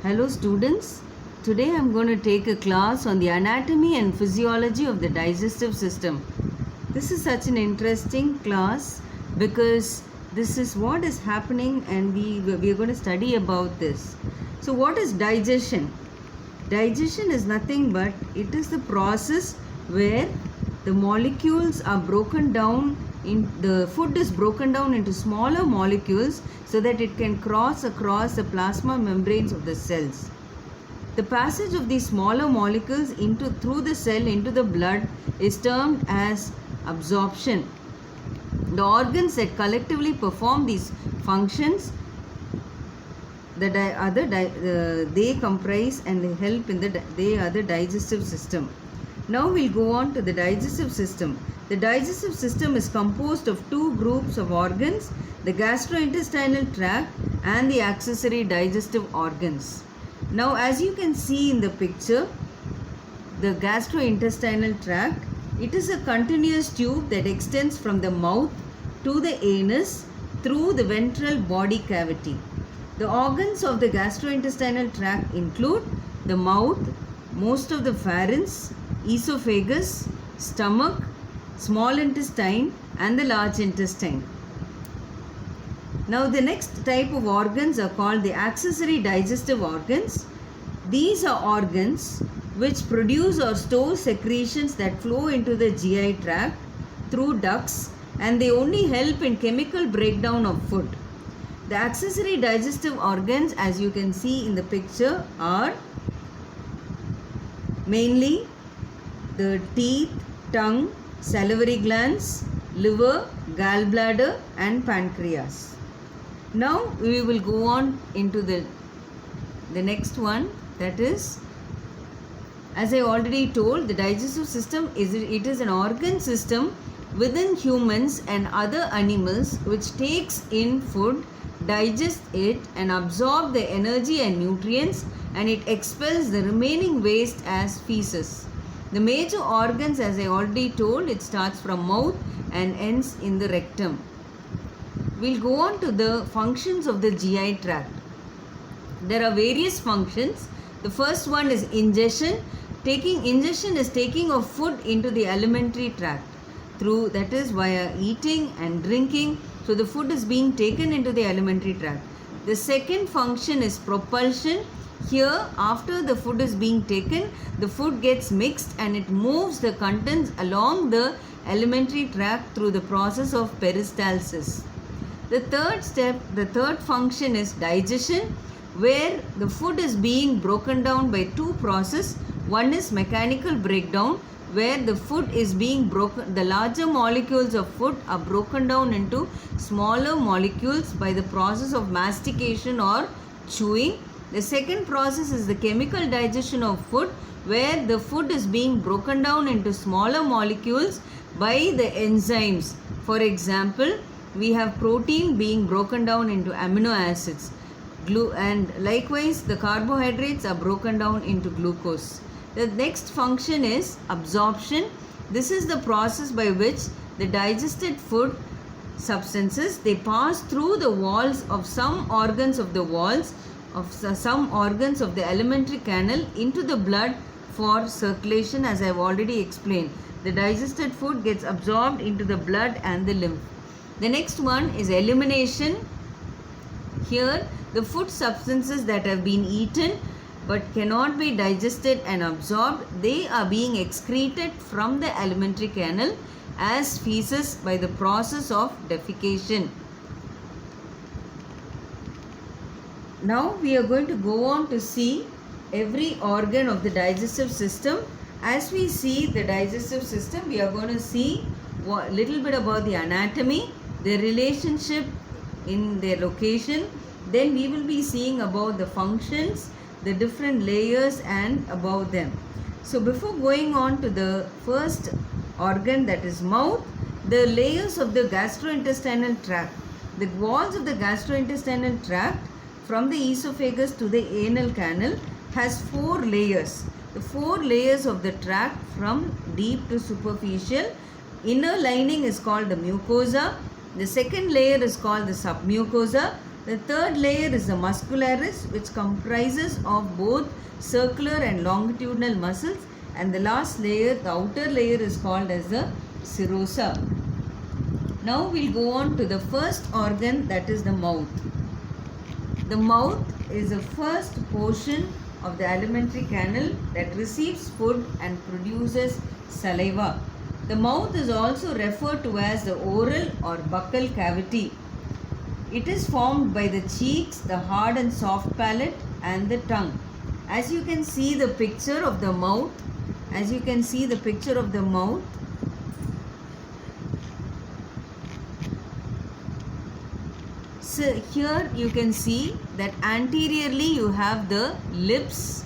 Hello students, today I am going to take a class on the anatomy and physiology of the digestive system. This is such an interesting class because this is what is happening and we are going to study about this. So what is digestion? Digestion is nothing but it is the process where the molecules are broken down the food is broken down into smaller molecules so that it can cross across the plasma membranes of the cells. The passage of these smaller molecules through the cell into the blood is termed as absorption. The organs that collectively perform these functions they comprise and they help in they are the digestive system. Now we'll go on to the digestive system. The digestive system is composed of two groups of organs, the gastrointestinal tract and the accessory digestive organs. Now as you can see in the picture, the gastrointestinal tract, it is a continuous tube that extends from the mouth to the anus through the ventral body cavity. The organs of the gastrointestinal tract include the mouth, most of the pharynx, esophagus, stomach, small intestine and the large intestine. Now the next type of organs are called the accessory digestive organs. These are organs which produce or store secretions that flow into the GI tract through ducts and they only help in chemical breakdown of food. The accessory digestive organs, as you can see in the picture, are mainly the teeth, tongue, salivary glands, liver, gallbladder and pancreas. Now we will go on into the next one, that is, as I already told, the digestive system is an organ system within humans and other animals which takes in food, digests it and absorbs the energy and nutrients, and it expels the remaining waste as feces. The major organs, as I already told, it starts from mouth and ends in the rectum. We'll go on to the functions of the GI tract. There are various functions. The first one is ingestion. Ingestion is taking of food into the alimentary tract that is via eating and drinking. So the food is being taken into the alimentary tract. The second function is propulsion. Here, after the food is being taken, the food gets mixed and it moves the contents along the alimentary tract through the process of peristalsis. The third function is digestion, where the food is being broken down by two processes. One is mechanical breakdown, where the food is being broken, the larger molecules of food are broken down into smaller molecules by the process of mastication or chewing. The second process is the chemical digestion of food, where the food is being broken down into smaller molecules by the enzymes. For example, we have protein being broken down into amino acids, and likewise the carbohydrates are broken down into glucose. The next function is absorption. This is the process by which the digested food substances, they pass through the walls of some organs of the alimentary canal into the blood for circulation, as I have already explained. The digested food gets absorbed into the blood and the lymph. The next one is elimination. Here, the food substances that have been eaten but cannot be digested and absorbed, they are being excreted from the alimentary canal as feces by the process of defecation. Now we are going to go on to see every organ of the digestive system. As we see the digestive system, we are going to see a little bit about the anatomy, their relationship in their location. Then we will be seeing about the functions, the different layers and about them. So before going on to the first organ, that is mouth, the layers of the gastrointestinal tract. The walls of the gastrointestinal tract from the esophagus to the anal canal has 4 layers. The 4 layers of the tract from deep to superficial. Inner lining is called the mucosa. The second layer is called the submucosa. The third layer is the muscularis, which comprises of both circular and longitudinal muscles, and the last layer, the outer layer, is called as the serosa. Now we'll go on to the first organ, that is the mouth. The mouth is the first portion of the alimentary canal that receives food and produces saliva. The mouth is also referred to as the oral or buccal cavity. It is formed by the cheeks, the hard and soft palate, and the tongue. As you can see the picture of the mouth, so here you can see that anteriorly you have the lips.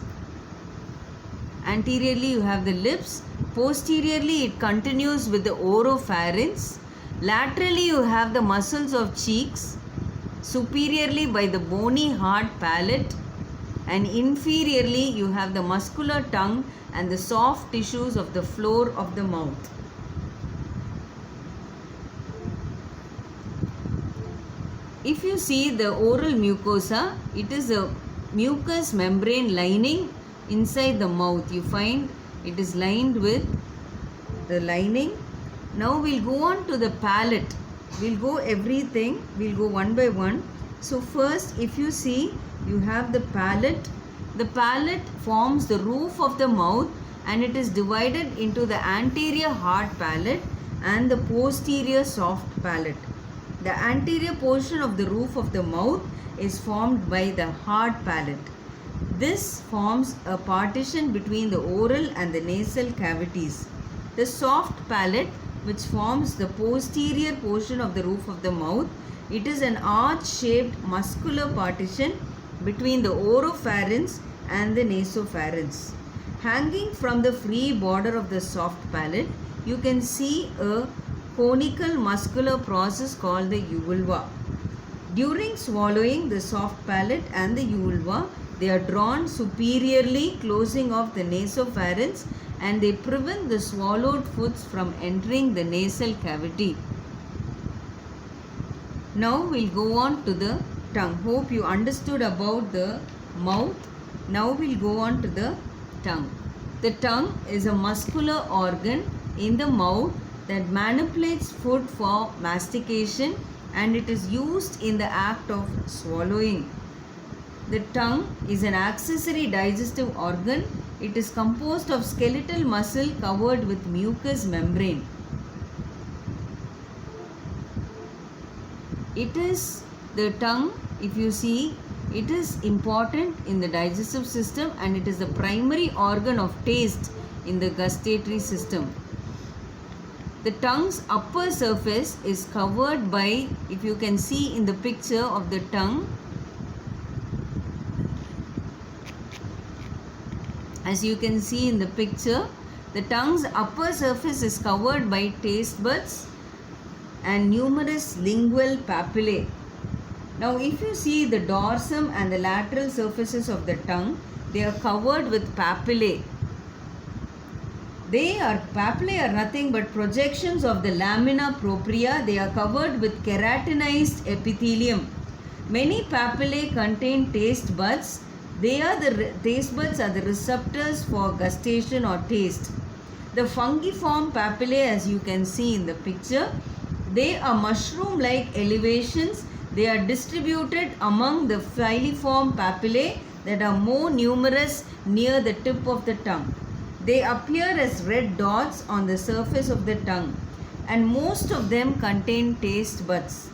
Posteriorly it continues with the oropharynx. Laterally you have the muscles of cheeks. Superiorly by the bony hard palate, and inferiorly you have the muscular tongue and the soft tissues of the floor of the mouth. If you see the oral mucosa, it is a mucous membrane lining inside the mouth. You find it is lined with the lining. Now we'll go on to the palate. We'll go one by one. So first, if you see, you have the palate. The palate forms the roof of the mouth, and it is divided into the anterior hard palate and the posterior soft palate. The anterior portion of the roof of the mouth is formed by the hard palate. This forms a partition between the oral and the nasal cavities. The soft palate, which forms the posterior portion of the roof of the mouth, it is an arch-shaped muscular partition between the oropharynx and the nasopharynx. Hanging from the free border of the soft palate, you can see a conical muscular process called the uvula. During swallowing, the soft palate and the uvula, they are drawn superiorly, closing off the nasopharynx, and they prevent the swallowed foods from entering the nasal cavity. Now we'll go on to the tongue. Hope you understood about the mouth. Now we'll go on to the tongue. The tongue is a muscular organ in the mouth that manipulates food for mastication, and it is used in the act of swallowing. The tongue is an accessory digestive organ. It is composed of skeletal muscle covered with mucous membrane. It is the tongue, if you see, it is important in the digestive system, and it is the primary organ of taste in the gustatory system. The tongue's upper surface is covered by, if you can see in the picture of the tongue, as you can see in the picture, the tongue's upper surface is covered by taste buds and numerous lingual papillae. Now if you see the dorsum and the lateral surfaces of the tongue, they are covered with papillae. Papillae are nothing but projections of the lamina propria. They are covered with keratinized epithelium. Many papillae contain taste buds. Taste buds are the receptors for gustation or taste. The fungiform papillae, as you can see in the picture, they are mushroom-like elevations. They are distributed among the filiform papillae that are more numerous near the tip of the tongue. They appear as red dots on the surface of the tongue, and most of them contain taste buds.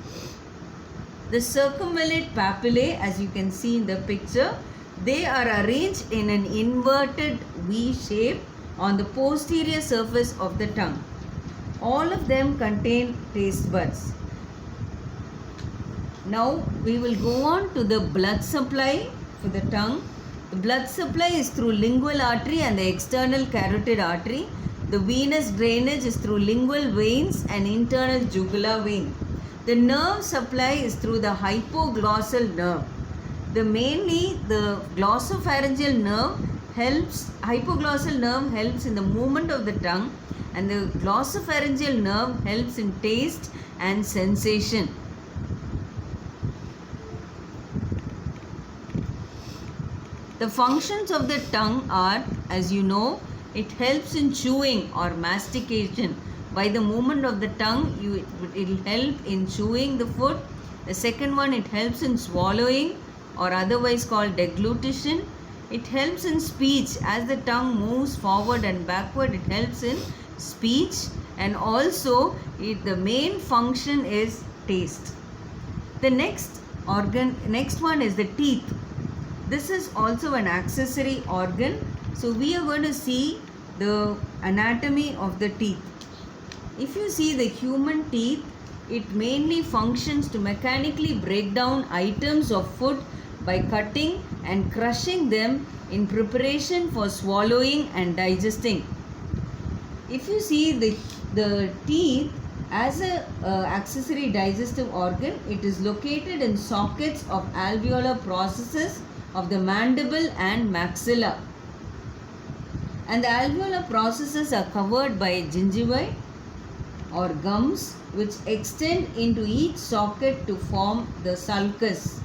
The circumvallate papillae, as you can see in the picture, they are arranged in an inverted V shape on the posterior surface of the tongue. All of them contain taste buds. Now we will go on to the blood supply for the tongue. The blood supply is through lingual artery and the external carotid artery. The venous drainage is through lingual veins and internal jugular vein. The nerve supply is through the hypoglossal nerve. Mainly the glossopharyngeal nerve hypoglossal nerve helps in the movement of the tongue, and the glossopharyngeal nerve helps in taste and sensation. The functions of the tongue are, as you know, it helps in chewing or mastication. By the movement of the tongue, it will help in chewing the food. The second one, it helps in swallowing or otherwise called deglutition. It helps in speech. As the tongue moves forward and backward, it helps in speech. And also, the main function is taste. The next one is the teeth. This is also an accessory organ. So we are going to see the anatomy of the teeth. If you see the human teeth, it mainly functions to mechanically break down items of food by cutting and crushing them in preparation for swallowing and digesting. If you see the teeth as a accessory digestive organ, it is located in sockets of alveolar processes of the mandible and maxilla. And the alveolar processes are covered by gingivae or gums which extend into each socket to form the sulcus.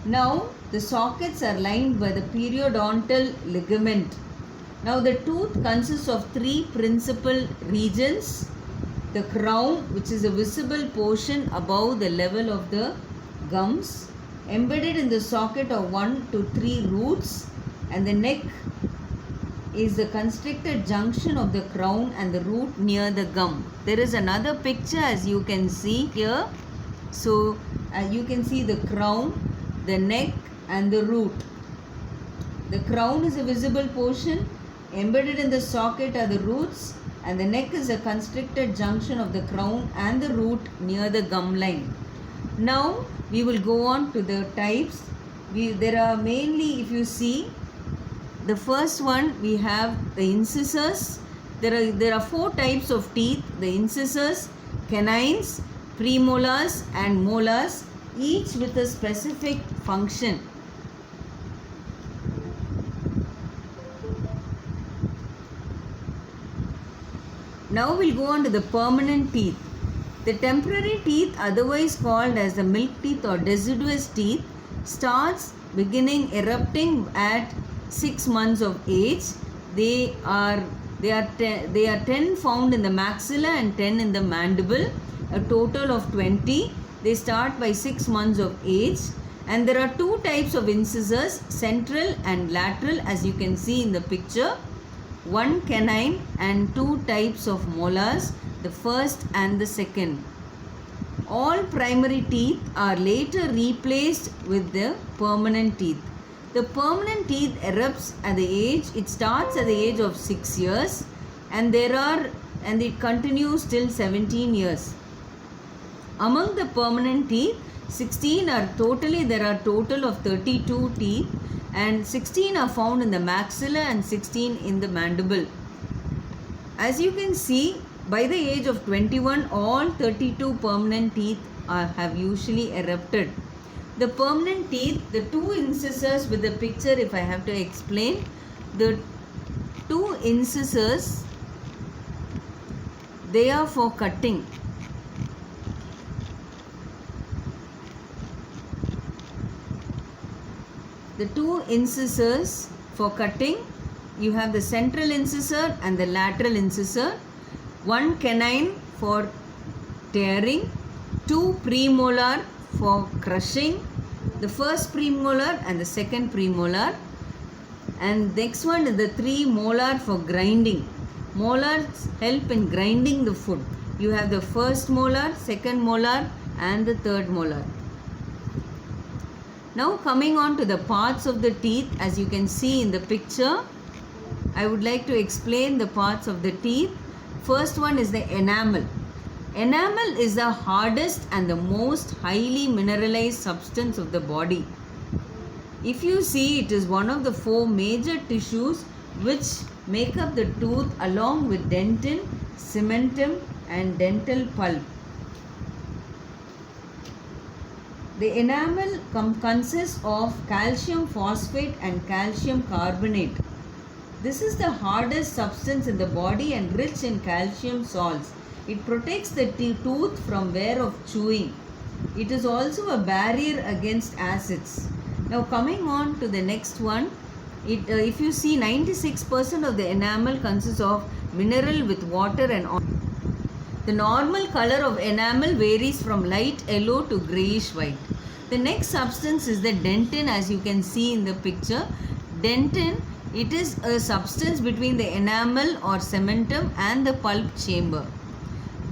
Now the sockets are lined by the periodontal ligament. Now the tooth consists of three principal regions. The crown, which is a visible portion above the level of the gums, embedded in the socket of 1 to 3 roots, and the neck is the constricted junction of the crown and the root near the gum. There is another picture as you can see here. So you can see the crown, the neck and the root. The crown is a visible portion. Embedded in the socket are the roots, and the neck is a constricted junction of the crown and the root near the gum line. Now we will go on to the types. There are mainly, if you see, the first one we have the incisors. There are 4 types of teeth: the incisors, canines, premolars and molars, each with a specific function. Now we'll go on to the permanent teeth. The temporary teeth, otherwise called as the milk teeth or deciduous teeth, starts beginning erupting at 6 months of age. They are 10 found in the maxilla and 10 in the mandible, a total of 20. They start by 6 months of age. And there are 2 types of incisors, central and lateral, as you can see in the picture. 1 canine and 2 types of molars, the first and the second. All primary teeth are later replaced with the permanent teeth. The permanent teeth erupts at the age, it starts at the age of 6 years and it continues till 17 years. Among the permanent teeth, there are total of 32 teeth, and 16 are found in the maxilla and 16 in the mandible. As you can see, by the age of 21, all 32 permanent teeth have usually erupted. The permanent teeth, the 2 incisors with the picture, if I have to explain, the 2 incisors, they are for cutting. The 2 incisors for cutting, you have the central incisor and the lateral incisor. 1 canine for tearing, 2 premolar for crushing, the first premolar and the second premolar, and next one is the 3 molar for grinding. Molars help in grinding the food. You have the first molar, second molar and the third molar. Now coming on to the parts of the teeth, as you can see in the picture, I would like to explain the parts of the teeth. First one is the enamel. Enamel is the hardest and the most highly mineralized substance of the body. If you see, it is one of the 4 major tissues which make up the tooth along with dentin, cementum and dental pulp. The enamel consists of calcium phosphate and calcium carbonate. This is the hardest substance in the body and rich in calcium salts. It protects the tooth from wear of chewing. It is also a barrier against acids. Now coming on to the next one, if you see 96% of the enamel consists of mineral with water and oil. The normal color of enamel varies from light yellow to greyish white. The next substance is the dentin, as you can see in the picture. Dentin, it is a substance between the enamel or cementum and the pulp chamber.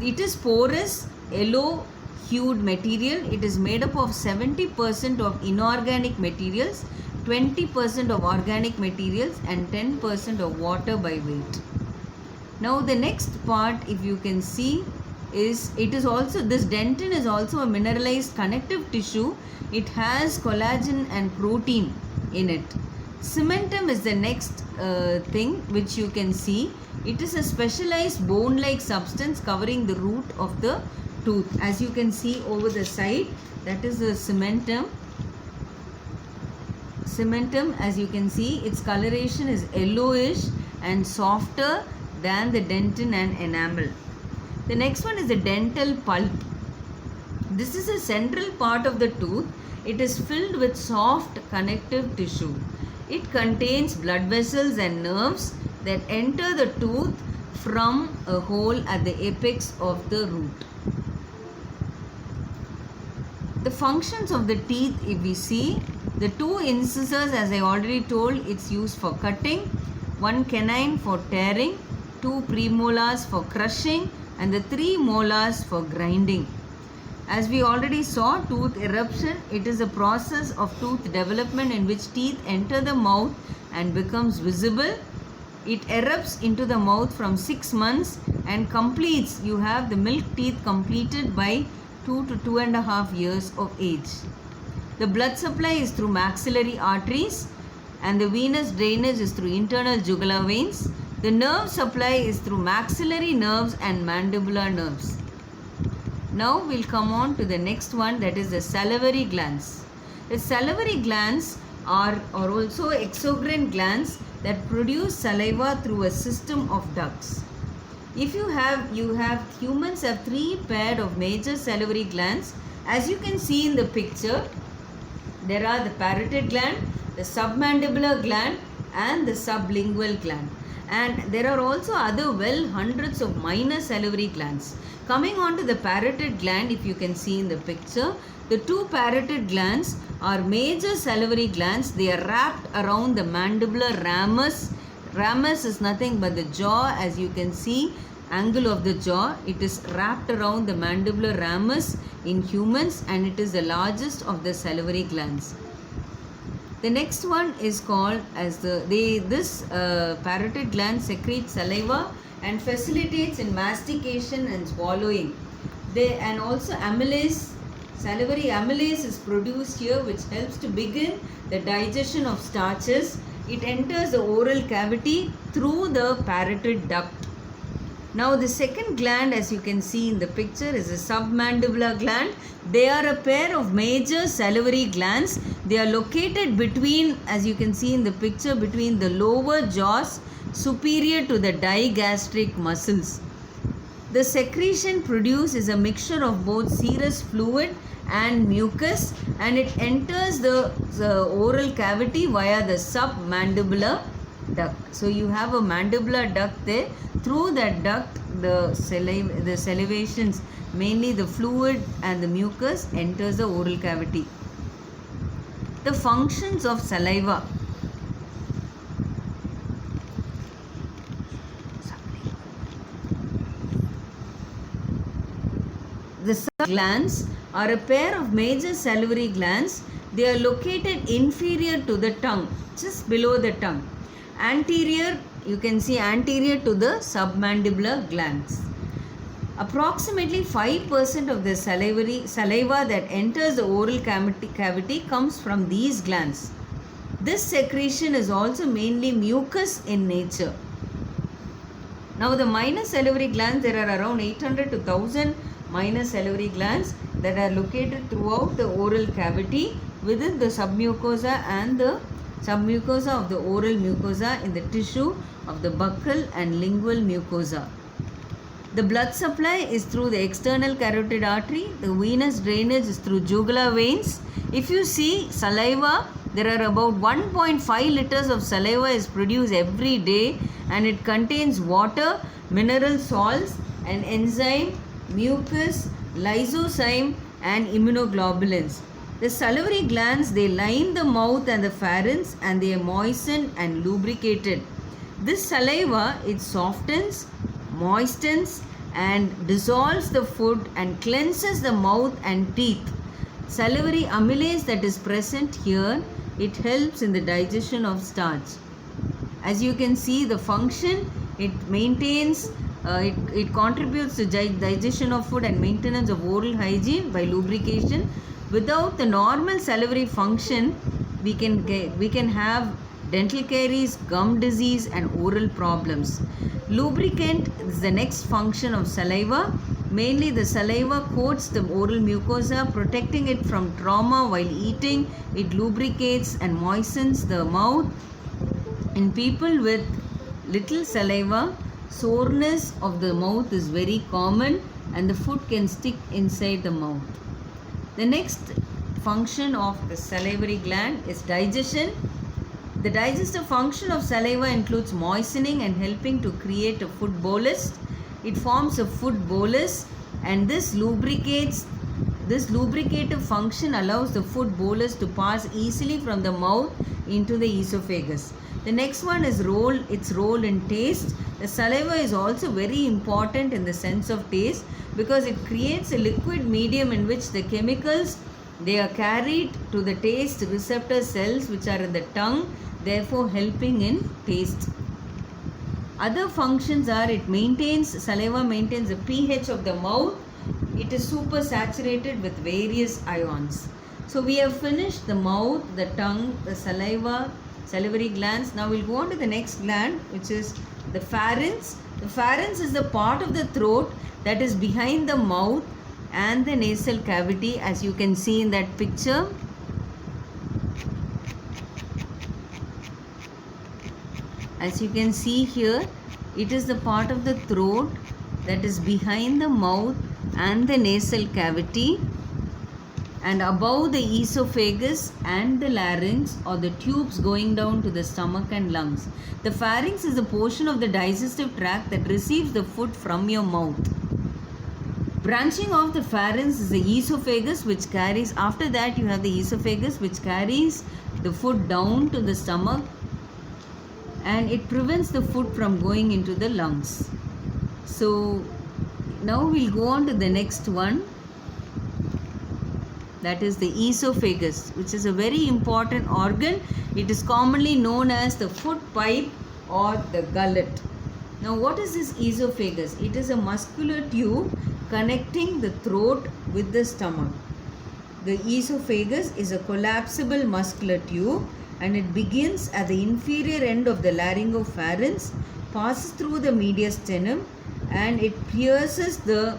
It is porous, yellow hued material. It is made up of 70% of inorganic materials, 20% of organic materials and 10% of water by weight. Now the next part, if you can see, is this dentin is also a mineralized connective tissue. It has collagen and protein in it. Cementum is the next thing which you can see. It is a specialized bone-like substance covering the root of the tooth. As you can see over the side, that is the cementum. Cementum, as you can see, its coloration is yellowish and softer than the dentin and enamel. The next one is the dental pulp. This is a central part of the tooth. It is filled with soft connective tissue. It contains blood vessels and nerves that enter the tooth from a hole at the apex of the root. The functions of the teeth, if we see, the two incisors, as I already told, it's used for cutting, one canine for tearing, two premolars for crushing, and the three molars for grinding. As we already saw, tooth eruption, it is a process of tooth development in which teeth enter the mouth and becomes visible. It erupts into the mouth from 6 months and completes, you have the milk teeth completed by 2 to 2.5 years of age. The blood supply is through maxillary arteries and the venous drainage is through internal jugular veins. The nerve supply is through maxillary nerves and mandibular nerves. Now we'll come on to the next one, that is the salivary glands. The salivary glands are also exocrine glands that produce saliva through a system of ducts. If humans have 3 pairs of major salivary glands. As you can see in the picture, there are the parotid gland, the submandibular gland and the sublingual gland. And there are also hundreds of minor salivary glands. Coming on to the parotid gland, if you can see in the picture, the 2 parotid glands are major salivary glands. They are wrapped around the mandibular ramus. Ramus is nothing but the jaw, as you can see, angle of the jaw. It is wrapped around the mandibular ramus in humans and it is the largest of the salivary glands. The next one is called as this parotid gland secretes saliva and facilitates in mastication and swallowing. And also amylase, salivary amylase is produced here, which helps to begin the digestion of starches. It enters the oral cavity through the parotid duct. Now the second gland, as you can see in the picture, is a submandibular gland. They are a pair of major salivary glands. They are located between, as you can see in the picture, between the lower jaws superior to the digastric muscles. The secretion produced is a mixture of both serous fluid and mucus and it enters the oral cavity via the submandibular duct. So you have a mandibular duct there. Through that duct, the salivations, mainly the fluid and the mucus, enters the oral cavity. The functions of saliva. The glands are a pair of major salivary glands. They are located inferior to the tongue, just below the tongue. Anterior, you can see anterior to the submandibular glands. Approximately 5% of the saliva that enters the oral cavity comes from these glands. This secretion is also mainly mucus in nature. Now the minor salivary glands, there are around 800 to 1000 minor salivary glands that are located throughout the oral cavity within the submucosa and the submucosa of the oral mucosa in the tissue of the buccal and lingual mucosa. The blood supply is through the external carotid artery. The venous drainage is through jugular veins. If you see, saliva There are about 1.5 liters of saliva is produced every day, and it contains water, mineral salts, an enzyme, mucus, lysozyme, and immunoglobulins. The salivary glands, they line the mouth and the pharynx, and they are moistened and lubricated. This saliva, it softens, moistens, and dissolves the food and cleanses the mouth and teeth. Salivary amylase that is present here, it helps in the digestion of starch. As you can see, the function, it maintains, it contributes to digestion of food and maintenance of oral hygiene by lubrication. Without the normal salivary function, we can have dental caries, gum disease, and oral problems. Lubricant is the next function of saliva. Mainly the saliva coats the oral mucosa, protecting it from trauma while eating. It lubricates and moistens the mouth. In people with little saliva, soreness of the mouth is very common, and the food can stick inside the mouth. The next function of the salivary gland is digestion. The digestive function of saliva includes moistening and helping to create a food bolus. It forms a food bolus, and this lubricative function allows the food bolus to pass easily from the mouth into the esophagus. The next one is its role in taste. The saliva is also very important in the sense of taste because it creates a liquid medium in which the chemicals, they are carried to the taste receptor cells which are in the tongue, therefore helping in taste. Other functions are saliva maintains the pH of the mouth. It is super saturated with various ions. So we have finished the mouth, the tongue, the salivary glands. Now we'll go on to the next gland, which is the pharynx. The pharynx is the part of the throat that is behind the mouth and the nasal cavity, as you can see in that picture. As you can see here, it is the part of the throat that is behind the mouth and the nasal cavity, and above the esophagus and the larynx, or the tubes going down to the stomach and lungs. The pharynx is a portion of the digestive tract that receives the food from your mouth. Branching off the pharynx is the esophagus, which carries, after that you have the esophagus which carries the food down to the stomach, and it prevents the food from going into the lungs. So now we'll go on to the next one, that is the esophagus, which is a very important organ. It is commonly known as the food pipe or the gullet. Now what is this esophagus? It is a muscular tube connecting the throat with the stomach. The esophagus is a collapsible muscular tube, and it begins at the inferior end of the laryngopharynx, passes through the mediastinum, and it pierces the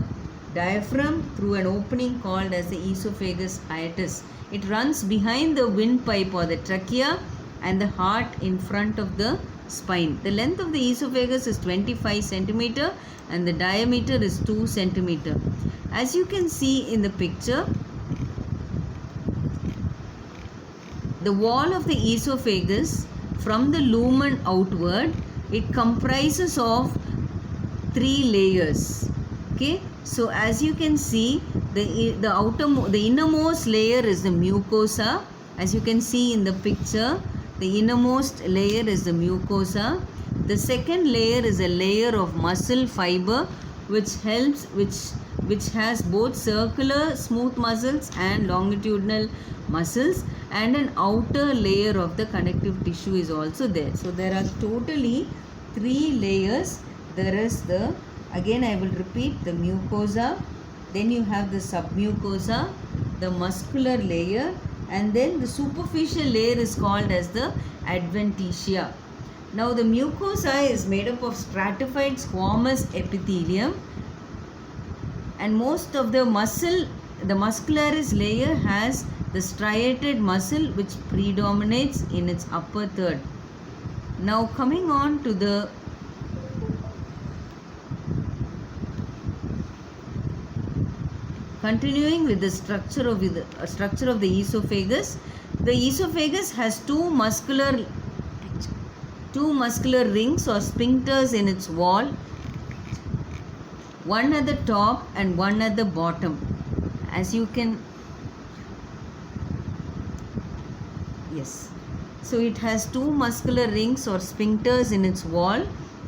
diaphragm through an opening called as the esophagus hiatus. It runs behind the windpipe or the trachea and the heart in front of the spine. The length of the esophagus is 25 centimeter and the diameter is 2 centimeter. As you can see in the picture, the wall of the esophagus from the lumen outward, it comprises of 3 layers. Okay, so as you can see, the innermost layer is the mucosa. As you can see in the picture, the innermost layer is the mucosa. The second layer is a layer of muscle fiber which has both circular smooth muscles and longitudinal muscles, and an outer layer of the connective tissue is also there. So there are totally 3 layers. There is again I will repeat, the mucosa, then you have the submucosa, the muscular layer, and then the superficial layer is called as the adventitia. Now the mucosa is made up of stratified squamous epithelium, and most of the muscularis layer has the striated muscle which predominates in its upper third. Now coming on to the continuing with the structure of the esophagus. The esophagus has two muscular rings or sphincters in its wall, one at the top and one at the bottom. As you can, yes, so it has two muscular rings or sphincters in its wall.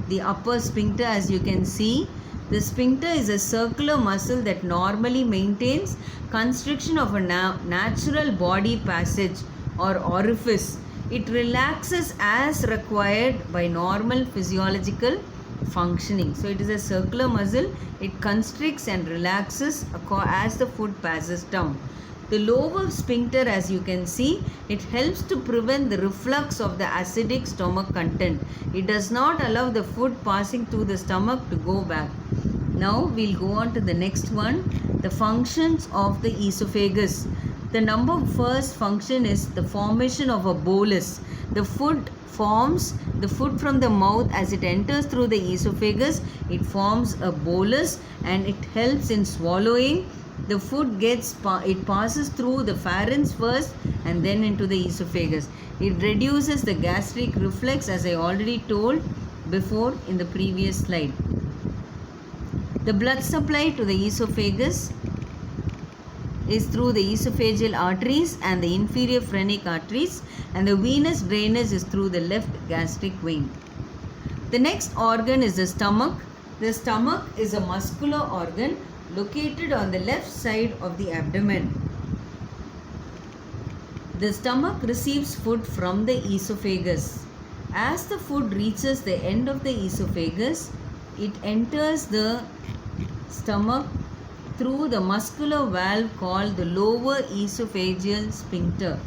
The upper sphincter, as you can see, the sphincter is a circular muscle that normally maintains constriction of a natural body passage or orifice. It relaxes as required by normal physiological functioning. So it is a circular muscle. It constricts and relaxes as the food passes down. The lower sphincter, as you can see, it helps to prevent the reflux of the acidic stomach content. It does not allow the food passing through the stomach to go back. Now we'll go on to the next one, the functions of the esophagus. The first function is the formation of a bolus. The food from the mouth as it enters through the esophagus. It forms a bolus and it helps in swallowing. The food passes through the pharynx first and then into the esophagus. It reduces the gastric reflex, as I already told before in the previous slide. The blood supply to the esophagus is through the esophageal arteries and the inferior phrenic arteries, and the venous drainage is through the left gastric vein. The next organ is the stomach. The stomach is a muscular organ located on the left side of the abdomen. The stomach receives food from the esophagus. As the food reaches the end of the esophagus, it enters the stomach through the muscular valve called the lower esophageal sphincter.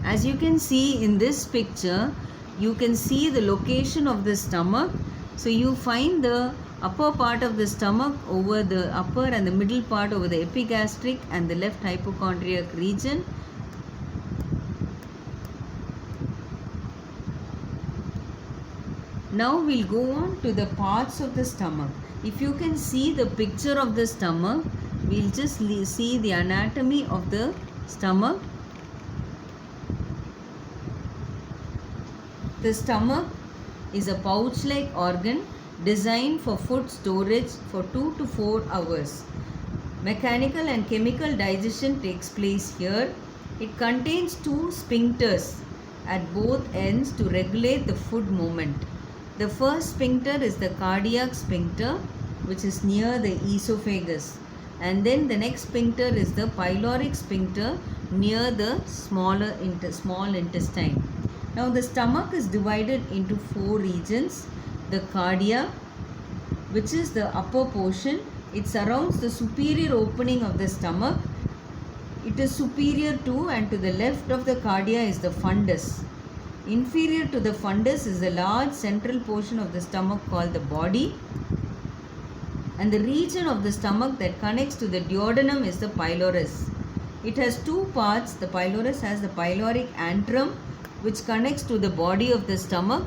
As you can see in this picture, you can see the location of the stomach. So you find the upper part of the stomach over the upper and the middle part over the epigastric and the left hypochondriac region. Now we'll go on to the parts of the stomach. If you can see the picture of the stomach, we'll just see the anatomy of the stomach. The stomach is a pouch-like organ designed for food storage for 2 to 4 hours. Mechanical and chemical digestion takes place here. It contains two sphincters at both ends to regulate the food movement. The first sphincter is the cardiac sphincter, which is near the esophagus, and then the next sphincter is the pyloric sphincter near the small intestine. Now the stomach is divided into 4 regions. The cardia, which is the upper portion, it surrounds the superior opening of the stomach. It is superior to and to the left of the cardia is the fundus. Inferior to the fundus is the large central portion of the stomach called the body, and the region of the stomach that connects to the duodenum is the pylorus. It has 2 parts. The pylorus has the pyloric antrum, which connects to the body of the stomach,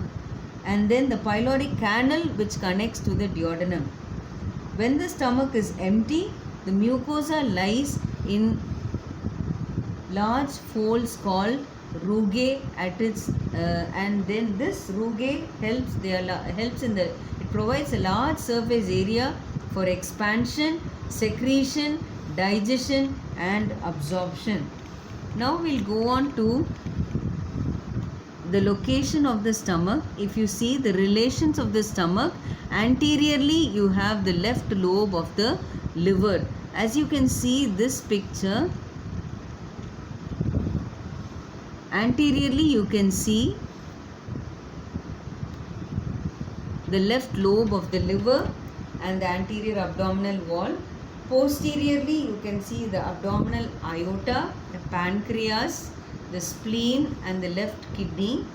and then the pyloric canal, which connects to the duodenum. When the stomach is empty, the mucosa lies in large folds called rugae at its and then this rugae it provides a large surface area for expansion, secretion, digestion and absorption. Now we'll go on to the location of the stomach. If you see the relations of the stomach, anteriorly you have the left lobe of the liver. As you can see this picture, anteriorly you can see the left lobe of the liver and the anterior abdominal wall. Posteriorly you can see the abdominal aorta, the pancreas, the spleen and the left kidney.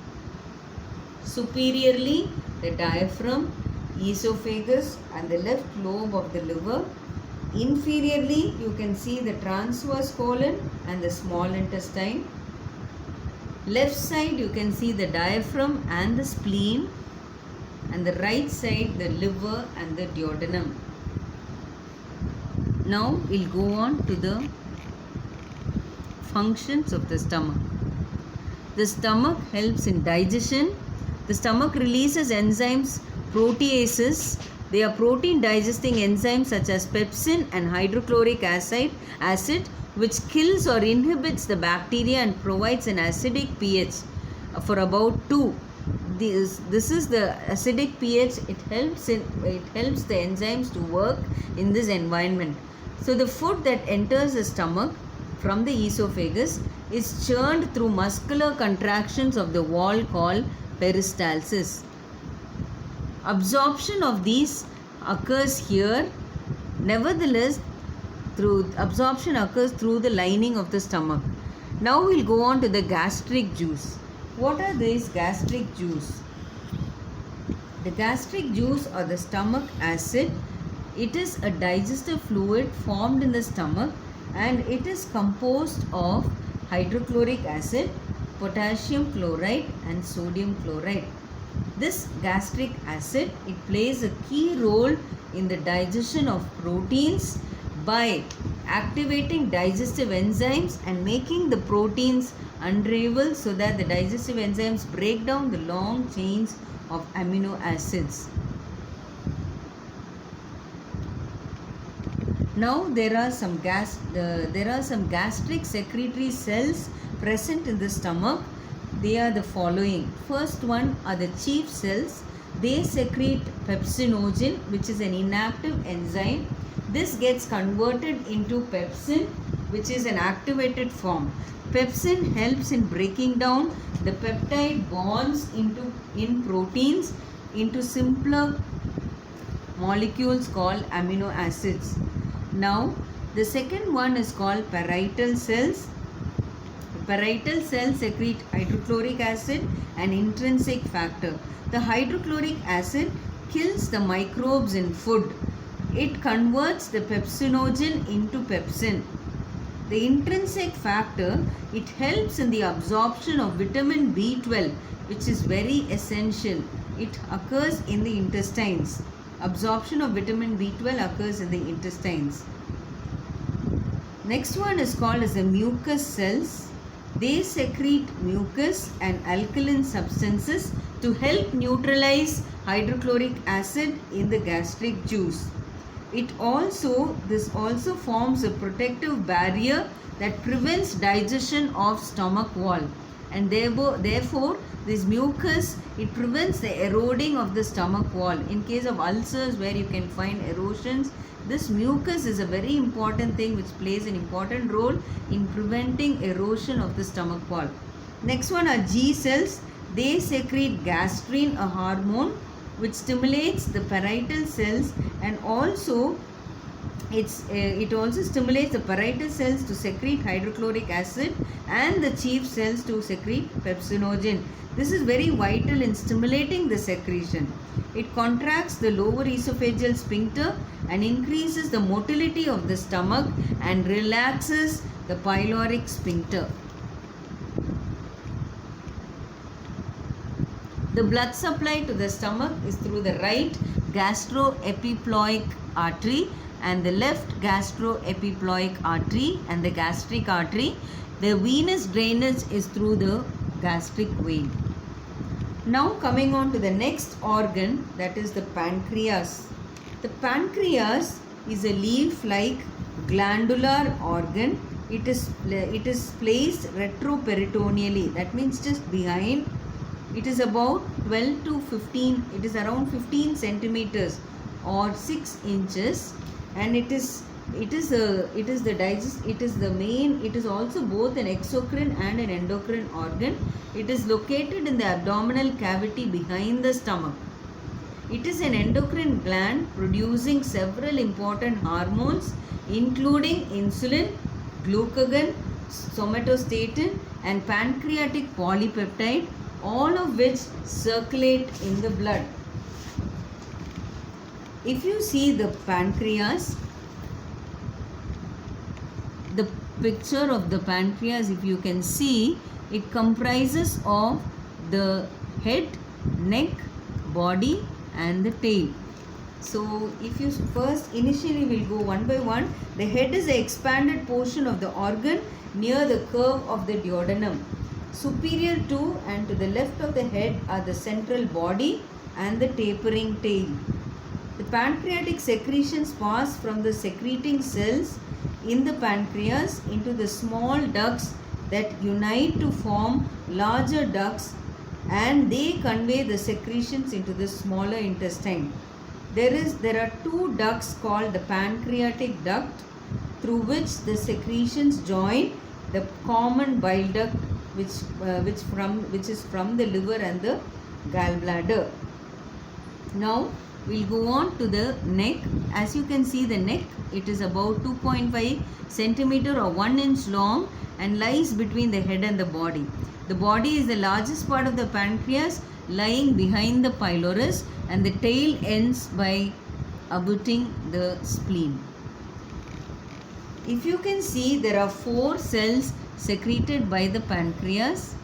Superiorly the diaphragm, esophagus and the left lobe of the liver. Inferiorly you can see the transverse colon and the small intestine. Left side you can see the diaphragm and the spleen, and the right side the liver and the duodenum. Now we'll go on to the functions of the stomach. The stomach helps in digestion. The stomach releases enzymes, proteases. They are protein digesting enzymes such as pepsin and hydrochloric acid, which kills or inhibits the bacteria and provides an acidic pH for about 2. This is the acidic pH. It helps the enzymes to work in this environment. So the food that enters the stomach from the esophagus is churned through muscular contractions of the wall called peristalsis. Absorption of these occurs here. Nevertheless, absorption occurs through the lining of the stomach. Now we'll go on to the gastric juice. What are these gastric juice? The gastric juice or the stomach acid, it is a digestive fluid formed in the stomach, and it is composed of hydrochloric acid, potassium chloride and sodium chloride. This gastric acid, it plays a key role in the digestion of proteins by activating digestive enzymes and making the proteins unravel so that the digestive enzymes break down the long chains of amino acids. Now there are some gastric secretory cells present in the stomach. They are the following. First one are the chief cells. They secrete pepsinogen, which is an inactive enzyme. This gets converted into pepsin, which is an activated form. Pepsin helps in breaking down the peptide bonds in proteins into simpler molecules called amino acids. Now, the second one is called parietal cells. The parietal cells secrete hydrochloric acid and intrinsic factor. The hydrochloric acid kills the microbes in food. It converts the pepsinogen into pepsin. The intrinsic factor, it helps in the absorption of vitamin B12, which is very essential. It occurs in the intestines. Absorption of vitamin B12 occurs in the intestines. Next one is called as the mucus cells. They secrete mucus and alkaline substances to help neutralize hydrochloric acid in the gastric juice. This also forms a protective barrier that prevents digestion of stomach wall, and therefore this mucus, it prevents the eroding of the stomach wall. In case of ulcers where you can find erosions, this mucus is a very important thing which plays an important role in preventing erosion of the stomach wall. Next one are G cells. They secrete gastrin, a hormone which stimulates the parietal cells, and also it also stimulates the parietal cells to secrete hydrochloric acid and the chief cells to secrete pepsinogen. This is very vital in stimulating the secretion. It contracts the lower esophageal sphincter and increases the motility of the stomach and relaxes the pyloric sphincter. The blood supply to the stomach is through the right gastroepiploic artery and the left gastroepiploic artery and the gastric artery. The venous drainage is through the gastric vein. Now coming on to the next organ, that is the pancreas. The pancreas is a leaf-like glandular organ. It is placed retroperitoneally. That means just behind. It is about 12 to 15. It is around 15 centimeters or 6 inches, and it is also both an exocrine and an endocrine organ. It is located in the abdominal cavity behind the stomach. It is an endocrine gland producing several important hormones including insulin, glucagon, somatostatin and pancreatic polypeptide, all of which circulate in the blood. If you see the pancreas, the picture of the pancreas, if you can see, it comprises of the head, neck, body and the tail. So if you first initially will go one by one. The head is the expanded portion of the organ near the curve of the duodenum. Superior to and to the left of the head are the central body and the tapering tail. The pancreatic secretions pass from the secreting cells in the pancreas into the small ducts that unite to form larger ducts, and they convey the secretions into the smaller intestine. There are two ducts called the pancreatic duct through which the secretions join the common bile duct which is from the liver and the gallbladder. Now we'll go on to the neck. As you can see, the neck, it is about 2.5 centimeter or 1 inch long and lies between the head and the body. The body is the largest part of the pancreas, lying behind the pylorus, and the tail ends by abutting the spleen. If you can see, there are 4 cells secreted by the pancreas.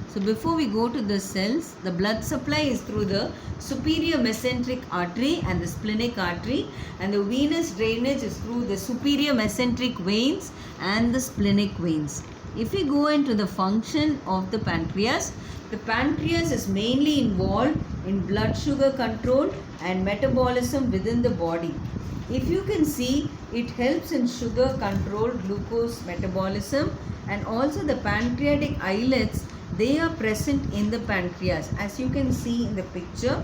So before we go to the cells, the blood supply is through the superior mesenteric artery and the splenic artery, and the venous drainage is through the superior mesenteric veins and the splenic veins. If we go into the function of the pancreas is mainly involved in blood sugar control and metabolism within the body. If you can see, it helps in sugar control, glucose metabolism, and also the pancreatic islets, they are present in the pancreas. As you can see in the picture,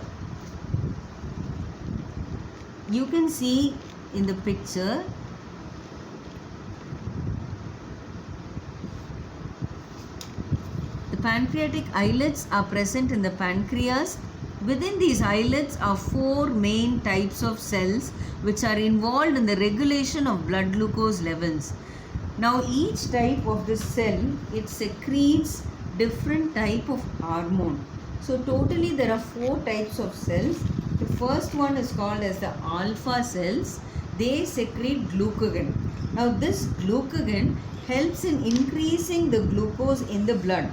the pancreatic islets are present in the pancreas. Within these islets are 4 main types of cells which are involved in the regulation of blood glucose levels. Now each type of the cell, it secretes different type of hormone. So totally there are 4 types of cells. The first one is called as the alpha cells. They secrete glucagon. Now this glucagon helps in increasing the glucose in the blood.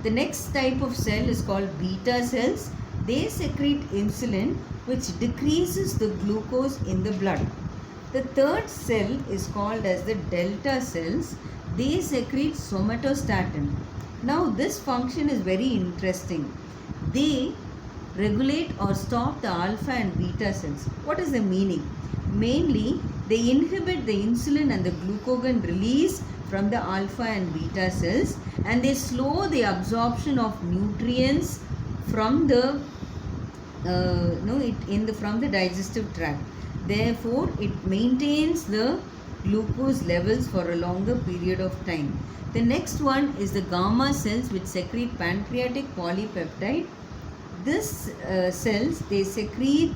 The next type of cell is called beta cells. They secrete insulin, which decreases the glucose in the blood. The third cell is called as the delta cells. They secrete somatostatin. Now this function is very interesting. They regulate or stop the alpha and beta cells. What is the meaning? Mainly, they inhibit the insulin and the glucagon release from the alpha and beta cells, and they slow the absorption of nutrients from the from the digestive tract. Therefore, it maintains the glucose levels for a longer period of time. The next one is the gamma cells, which secrete pancreatic polypeptide. This cells, they secrete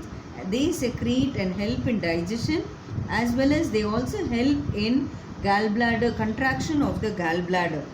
and help in digestion, as well as they also help in gallbladder contraction of the gallbladder.